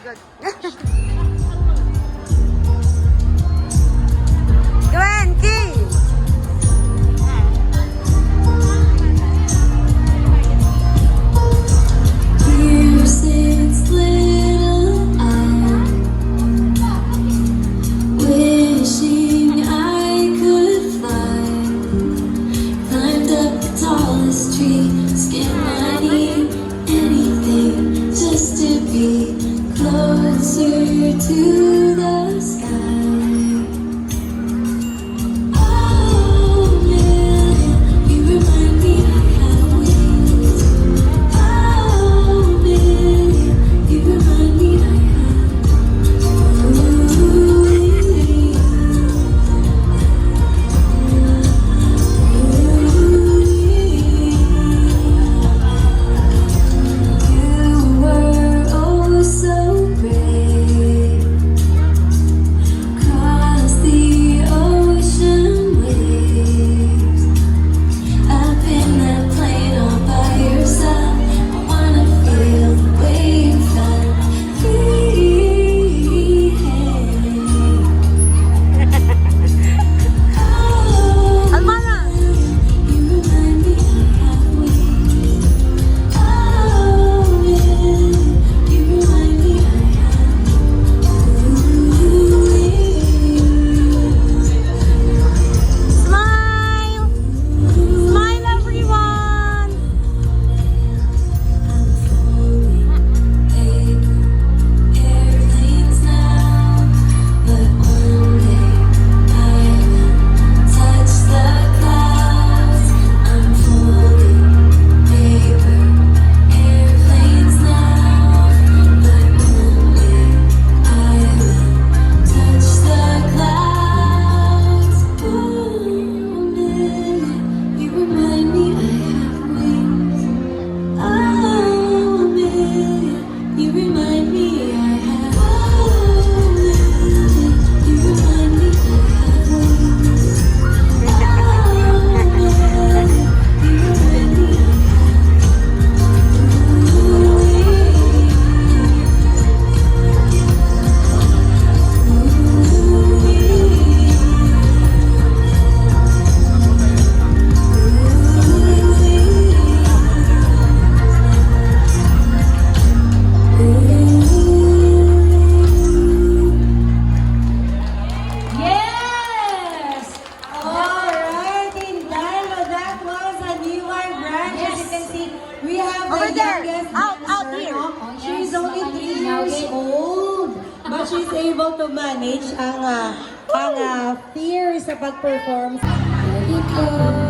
good. Gwen, Key! Since little I'm wishing I could fly. Climbed up the tallest tree, skin my knee, anything just to be closer to the sky. Oh man, you remind me I have wings. Oh man, you remind me I have You were oh so brave. Cross the ocean waves. Up in that plane all by yourself. I wanna feel the way you felt. Oh, Almana! you remind me I have wings. Oh, man, you remind me I Smile! Smile, everyone! Airplanes now, but one day I will touch the clouds. I'm folding paper. Airplanes now, but one day I will touch the clouds. Oh man, you remind me I have wings. Oh man, you remind me I have. Oh man, you remind me I have wings. Oh man, you remind me I Yes! Alright, in Dilo, that was a new branch. As you can see, we have Over the there. youngest Out dancer, here. no? She's only 3 years old. But she's able to manage ang fear sa pag-perform. let it go.